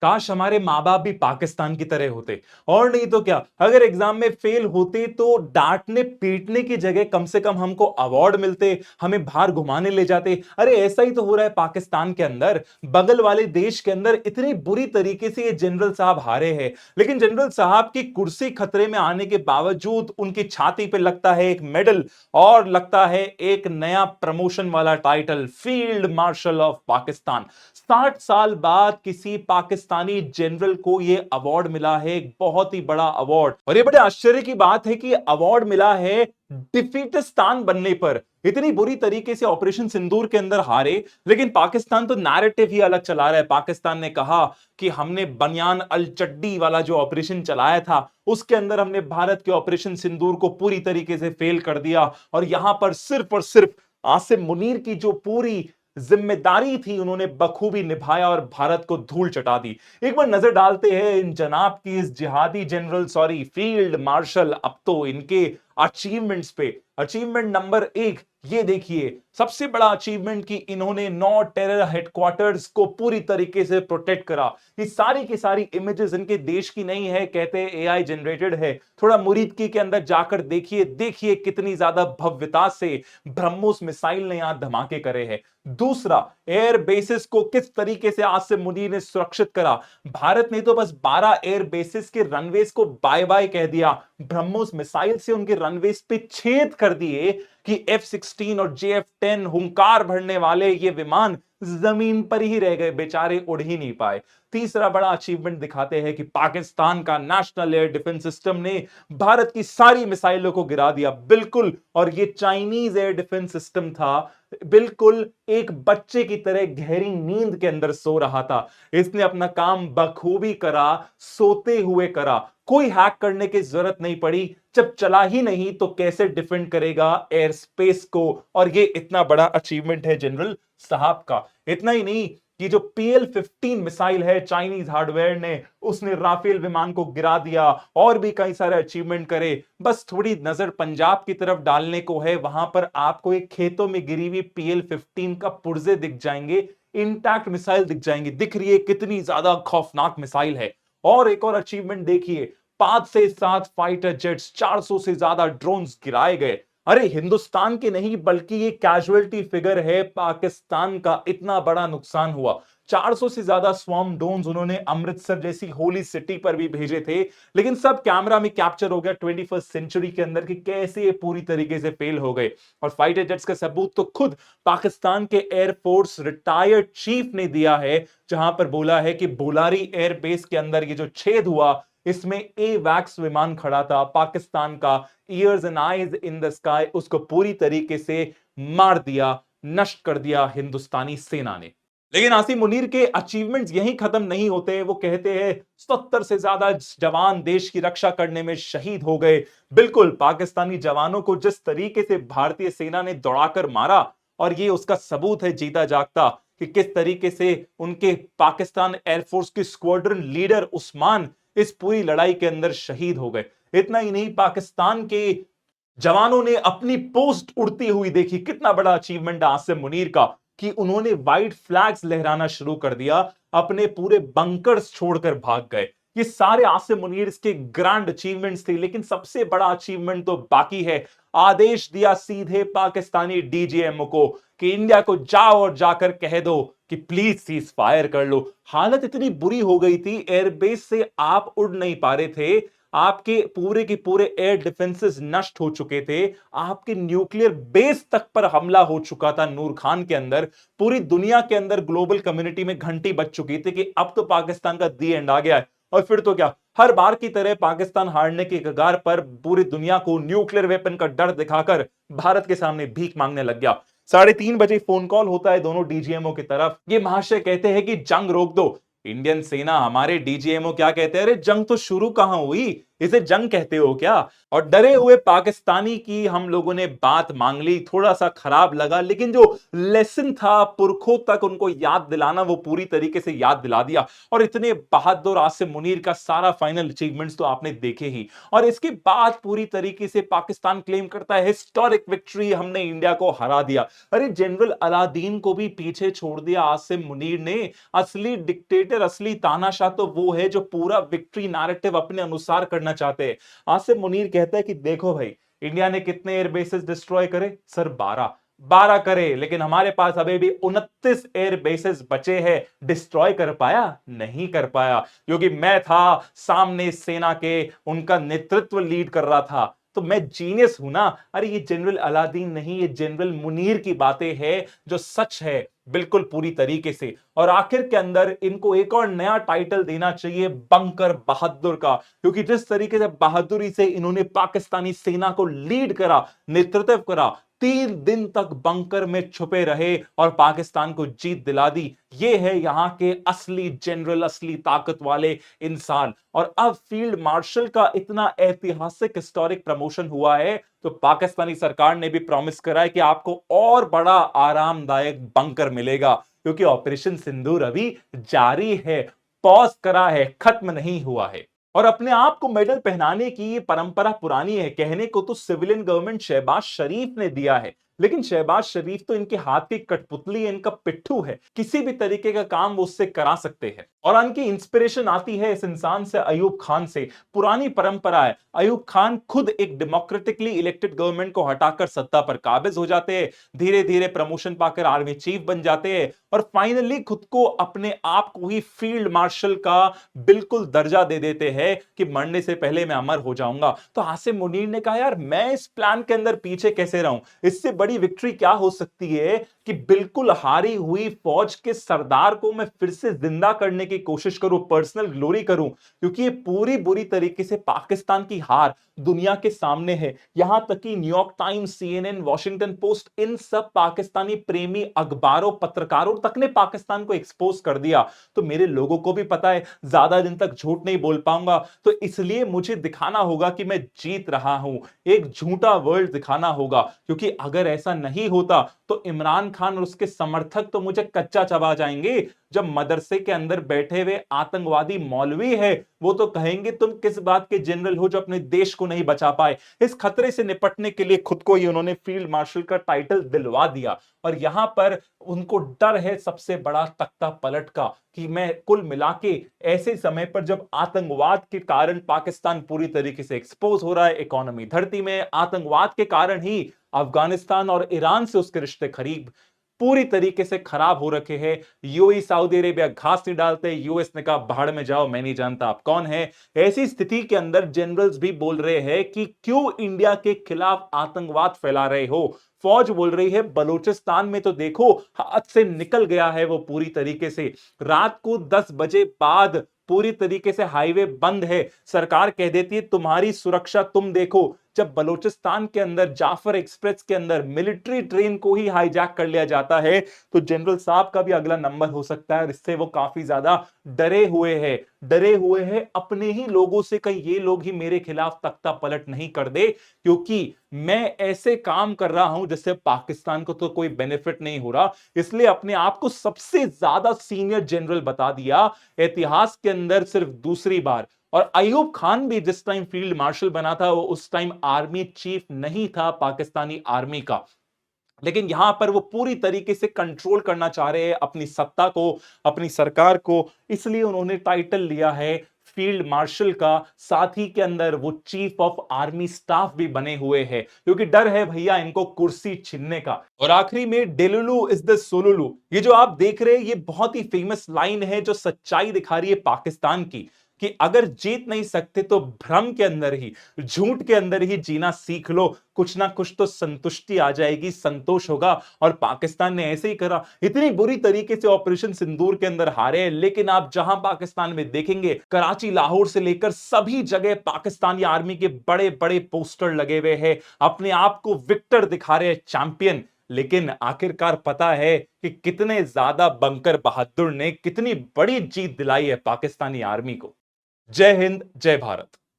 काश हमारे माँ बाप भी पाकिस्तान की तरह होते। और नहीं तो क्या, अगर एग्जाम में फेल होते तो डांटने पीटने की जगह कम से कम हमको अवार्ड मिलते, हमें बाहर घुमाने ले जाते। अरे ऐसा ही तो हो रहा है पाकिस्तान के अंदर, बगल वाले देश के अंदर इतनी बुरी तरीके से ये जनरल साहब हारे हैं। लेकिन जनरल साहब की कुर्सी खतरे में आने के बावजूद उनकी छाती पे लगता है एक मेडल, और लगता है एक नया प्रमोशन वाला title, field marshal of Pakistan. 60 साल बाद किसी पाकिस्तानी जनरल को यह अवार्ड मिला है, एक बहुत ही बड़ा अवार्ड। और ये बड़े आश्चर्य की बात है कि अवार्ड मिला है डिफीटिस्तान बनने पर। इतनी बुरी तरीके से ऑपरेशन सिंदूर के अंदर हारे, लेकिन पाकिस्तान तो नैरेटिव ही अलग चला रहा है। पाकिस्तान ने कहा कि हमने बनियान अल चड्डी वाला जो ऑपरेशन चलाया था, उसके अंदर हमने भारत के ऑपरेशन सिंदूर को पूरी तरीके से फेल कर दिया, और यहां पर सिर्फ और सिर्फ आसिम मुनीर की जो पूरी जिम्मेदारी थी उन्होंने बखूबी निभाया और भारत को धूल चटा दी। एक बार नजर डालते हैं इन जनाब की, इस जिहादी जनरल, सॉरी फील्ड मार्शल, अब तो इनके अचीवमेंट्स पे। अचीवमेंट नंबर 1, ये देखिए, सबसे बड़ा अचीवमेंट कि इन्होंने 9 टेरर हेडक्वार्टर्स को पूरी तरीके से प्रोटेक्ट करा। ये सारी की सारी इमेजेस इनके देश की नहीं है, कहते हैं एआई जनरेटेड है। थोड़ा मुरीदकी के अंदर जाकर देखिए, देखिए कितनी ज्यादा भव्यता से ब्रह्मोस मिसाइल ने यहां धमाके करे हैं। दूसरा, एयर बेसिस को किस तरीके से आसिम मुनीर ने सुरक्षित करा। भारत ने तो बस 12 एयर बेसिस के रनवेज को बाय बाय कह दिया, ब्रह्मोस मिसाइल से उनके रनवेज पे छेद कर दिए कि F-16 और JF-10 हुंकार भरने वाले ये विमान जमीन पर ही रह गए, बेचारे उड़ ही नहीं पाए। तीसरा बड़ा अचीवमेंट दिखाते हैं कि पाकिस्तान का नेशनल एयर डिफेंस सिस्टम ने भारत की सारी मिसाइलों को गिरा दिया, बिल्कुल। और ये चाइनीज एयर डिफेंस सिस्टम था, बिल्कुल एक बच्चे की तरह गहरी नींद के अंदर सो रहा था। इसने अपना काम बखूबी करा, सोते हुए करा। कोई हैक करने की जरूरत नहीं पड़ी। जब चला ही नहीं तो कैसे डिफेंड करेगा एयर स्पेस को। और ये इतना बड़ा अचीवमेंट है जनरल साहब का। इतना ही नहीं कि जो PL-15 मिसाइल है चाइनीज हार्डवेयर ने, उसने राफेल विमान को गिरा दिया, और भी कई सारे अचीवमेंट करे। बस थोड़ी नजर पंजाब की तरफ डालने को है, वहां पर आपको एक खेतों में गिरी हुई PL-15 का पुर्जे दिख जाएंगे, इंटैक्ट मिसाइल दिख जाएंगे। दिख रही है कितनी ज्यादा खौफनाक मिसाइल है। और एक और अचीवमेंट देखिए, 5 से 7 फाइटर जेट्स, 400 से ज्यादा ड्रोन्स गिराए गए। अरे हिंदुस्तान के नहीं बल्कि ये कैजुअलिटी फिगर है, पाकिस्तान का इतना बड़ा नुकसान हुआ। 400 से ज्यादा स्वॉर्म ड्रोन्स उन्होंने अमृतसर जैसी होली सिटी पर भी भेजे थे, लेकिन सब कैमरा में कैप्चर हो गया 21st सेंचुरी के अंदर कि कैसे ये पूरी तरीके से फेल हो गए। और फाइटर जेट्स का सबूत तो खुद पाकिस्तान के एयरफोर्स रिटायर्ड चीफ ने दिया है, जहां पर बोला है कि बोलारी एयरबेस के अंदर ये जो छेद हुआ, इसमें एवैक्स विमान खड़ा था पाकिस्तान का, years and eyes in the sky, उसको पूरी तरीके से मार दिया, नष्ट कर दिया हिंदुस्तानी सेना ने। लेकिन आसिम मुनीर के अचीवमेंट्स यहीं खत्म नहीं होते। वो कहते हैं 70 से ज्यादा जवान देश की रक्षा करने में शहीद हो गए। बिल्कुल, पाकिस्तानी जवानों को जिस तरीके से भारतीय सेना ने दौड़ाकर मारा, और ये उसका सबूत है जीता जागता कि किस तरीके से उनके पाकिस्तान एयरफोर्स के स्क्वाड्रन लीडर उस्मान इस पूरी लड़ाई के अंदर शहीद हो गए। इतना ही नहीं, पाकिस्तान के जवानों ने अपनी पोस्ट उड़ती हुई देखी। कितना बड़ा अचीवमेंट है आसिम मुनीर का कि उन्होंने व्हाइट फ्लैग्स लहराना शुरू कर दिया, अपने पूरे बंकर्स छोड़कर भाग गए। ये सारे आसिम मुनीर के ग्रैंड अचीवमेंट्स थे, लेकिन सबसे बड़ा अचीवमेंट तो बाकी है। आदेश दिया सीधे पाकिस्तानी DGMO को कि इंडिया को जाओ और जाकर कह दो कि प्लीज सीज फायर कर लो। हालत इतनी बुरी हो गई थी, एयरबेस से आप उड़ नहीं पा रहे थे, आपके पूरे के पूरे एयर डिफेंसेस नष्ट हो चुके थे, आपके न्यूक्लियर बेस तक पर हमला हो चुका था नूर खान के अंदर। पूरी दुनिया के अंदर ग्लोबल कम्युनिटी में घंटी बज चुकी थी कि अब तो पाकिस्तान का दी एंड आ गया है। और फिर तो क्या, हर बार की तरह पाकिस्तान हारने के कगार पर पूरी दुनिया को न्यूक्लियर वेपन का डर दिखाकर भारत के सामने भीख मांगने लग गया। 3:30 फोन कॉल होता है दोनों DGMO की तरफ। ये महाशय कहते हैं कि जंग रोक दो। इंडियन सेना, हमारे DGMO क्या कहते हैं, अरे जंग तो शुरू कहां हुई, इसे जंग कहते हो क्या? और डरे हुए पाकिस्तानी की हम लोगों ने बात मान ली, थोड़ा सा खराब लगा, लेकिन जो लेसन था पुरखों तक उनको याद दिलाना, वो पूरी तरीके से याद दिला दिया। और इतने बहादुर आसिम मुनीर का सारा फाइनल अचीवमेंट्स तो आपने देखे ही। और इसके बाद पूरी तरीके से पाकिस्तान क्लेम करता है हिस्टोरिक विक्ट्री, हमने इंडिया को हरा दिया। अरे जनरल अलादीन को भी पीछे छोड़ दिया आसिम मुनीर ने। असली डिक्टेटर, असली तानाशाह तो वो है जो पूरा विक्ट्री नैरेटिव अपने अनुसार करना चाहते हैं। आसिम मुनीर कहता है कि देखो भाई, इंडिया ने कितने एयर बेसेस डिस्ट्रॉय करे? सर 12 करे, लेकिन हमारे पास अभी भी 29 एयर बेसेस बचे हैं। डिस्ट्रॉय कर पाया? नहीं कर पाया, क्योंकि मैं था सामने सेना के, उनका नेतृत्व लीड कर रहा था, तो मैं जीनियस हूं ना। अरे ये जनरल अलादीन नहीं, ये जनरल मुनीर की बातें हैं जो सच है बिल्कुल पूरी तरीके से। और आखिर के अंदर इनको एक और नया टाइटल देना चाहिए, बंकर बहादुर का, क्योंकि जिस तरीके से बहादुरी से इन्होंने पाकिस्तानी सेना को लीड करा, नेतृत्व करा, 3 दिन तक बंकर में छुपे रहे और पाकिस्तान को जीत दिला दी, ये है यहां के असली जनरल, असली ताकत वाले इंसान। और अब फील्ड मार्शल का इतना ऐतिहासिक हिस्टोरिक प्रमोशन हुआ है, तो पाकिस्तानी सरकार ने भी प्रॉमिस करा है कि आपको और बड़ा आरामदायक बंकर मिलेगा, क्योंकि ऑपरेशन सिंदूर अभी जारी है, पॉज करा है, खत्म नहीं हुआ है। और अपने आप को मेडल पहनाने की ये परंपरा पुरानी है, कहने को तो सिविलियन गवर्नमेंट शहबाज शरीफ ने दिया है, लेकिन शहबाज शरीफ तो इनके हाथ की कठपुतली है, इनका पिट्ठू है, किसी भी तरीके का काम वो उससे करा सकते हैं। और उनकी इंस्पिरेशन आती है इस इंसान से, अयूब खान से। पुरानी परंपरा है, अयूब खान खुद एक डेमोक्रेटिकली इलेक्टेड गवर्नमेंट को हटाकर सत्ता पर काबिज हो जाते हैं, धीरे धीरे प्रमोशन पाकर आर्मी चीफ बन जाते हैं, और फाइनली खुद को, अपने आप को ही फील्ड मार्शल का बिल्कुल दर्जा दे देते हैं कि मरने से पहले मैं अमर हो जाऊंगा। तो आसिम मुनीर ने कहा यार मैं इस प्लान के अंदर पीछे कैसे रहूं, इससे बड़ी विक्ट्री क्या हो सकती है कि बिल्कुल हारी हुई फौज के सरदार को मैं फिर से जिंदा करने की कोशिश करूं, पर्सनल ग्लोरी करूं, क्योंकि ये पूरी बुरी तरीके से पाकिस्तान की हार दुनिया के सामने है। यहां तक कि New York Times, CNN, Washington Post, इन सब पाकिस्तानी प्रेमी अखबारों, पत्रकारों तक ने पाकिस्तान को एक्सपोज कर दिया। तो मेरे लोगों को भी पता है ज्यादा दिन तक झूठ नहीं बोल पाऊंगा, तो इसलिए मुझे दिखाना होगा कि मैं जीत रहा हूं, एक झूठा वर्ल्ड दिखाना होगा, क्योंकि अगर ऐसा नहीं होता तो इमरान खान और उसके समर्थक तो मुझे कच्चा चबा जाएंगे। जब मदरसे के अंदर बैठे हुए आतंकवादी मौलवी है, वो तो कहेंगे तुम किस बात के जनरल हो जो अपने देश को नहीं बचा पाए। इस खतरे से निपटने के लिए खुद को ही उन्होंने फील्ड मार्शल का टाइटल दिलवा दिया। और यहां पर उनको डर है सबसे बड़ा तख्ता पलट का, कि मैं कुल मिला के ऐसे समय पर जब आतंकवाद के कारण पाकिस्तान पूरी तरीके से एक्सपोज हो रहा है, इकोनॉमी धरती में, आतंकवाद के कारण ही अफगानिस्तान और ईरान से उसके रिश्ते करीब पूरी तरीके से खराब हो रखे हैं। यूएई, सऊदी अरेबिया घास नहीं डालते, यूएस ने कहा बाहर में जाओ, मैं नहीं जानता आप कौन है। ऐसी स्थिति के अंदर जनरल्स भी बोल रहे हैं कि क्यों इंडिया के खिलाफ आतंकवाद फैला रहे हो। फौज बोल रही है बलूचिस्तान में तो देखो हाथ से निकल गया है वो पूरी तरीके से, रात को 10 बजे बाद पूरी तरीके से हाईवे बंद है, सरकार कह देती है तुम्हारी सुरक्षा तुम देखो। जब बलूचिस्तान के अंदर जाफर एक्सप्रेस के अंदर मिलिट्री ट्रेन को ही हाईजैक कर लिया जाता है, तो जनरल साहब का भी अगला नंबर हो सकता है। इससे वो काफी ज्यादा डरे हुए हैं अपने ही लोगों से, कहीं ये लोग ही मेरे खिलाफ तख्ता पलट नहीं कर दे, क्योंकि मैं ऐसे काम कर रहा हूं जिससे पाकिस्तान को तो कोई बेनिफिट नहीं हो रहा। इसलिए अपने आप को सबसे ज्यादा सीनियर जनरल बता दिया, इतिहास के अंदर सिर्फ दूसरी बार। और अयूब खान भी जिस टाइम फील्ड मार्शल बना था, वो उस टाइम आर्मी चीफ नहीं था पाकिस्तानी आर्मी का, लेकिन यहां पर वो पूरी तरीके से कंट्रोल करना चाह रहे हैं अपनी सत्ता को, अपनी सरकार को, इसलिए उन्होंने टाइटल लिया है फील्ड मार्शल का। साथ ही के अंदर वो चीफ ऑफ आर्मी स्टाफ भी बने हुए हैं, क्योंकि डर है भैया इनको कुर्सी छीनने का। और आखिरी में डेलुलु इज द सोलुलु, ये जो आप देख रहे हैं ये बहुत ही फेमस लाइन है जो सच्चाई दिखा रही है पाकिस्तान की, कि अगर जीत नहीं सकते तो भ्रम के अंदर ही, झूठ के अंदर ही जीना सीख लो, कुछ ना कुछ तो संतुष्टि आ जाएगी, संतोष होगा। और पाकिस्तान ने ऐसे ही करा, इतनी बुरी तरीके से ऑपरेशन सिंदूर के अंदर हारे हैं, लेकिन आप जहां पाकिस्तान में देखेंगे, कराची, लाहौर से लेकर सभी जगह पाकिस्तानी आर्मी के बड़े बड़े पोस्टर लगे हुए हैं, अपने आप को विक्टर दिखा रहे हैं, चैंपियन। लेकिन आखिरकार पता है कि कितने ज्यादा बंकर बहादुर ने कितनी बड़ी जीत दिलाई है पाकिस्तानी आर्मी को। जय हिंद, जय भारत।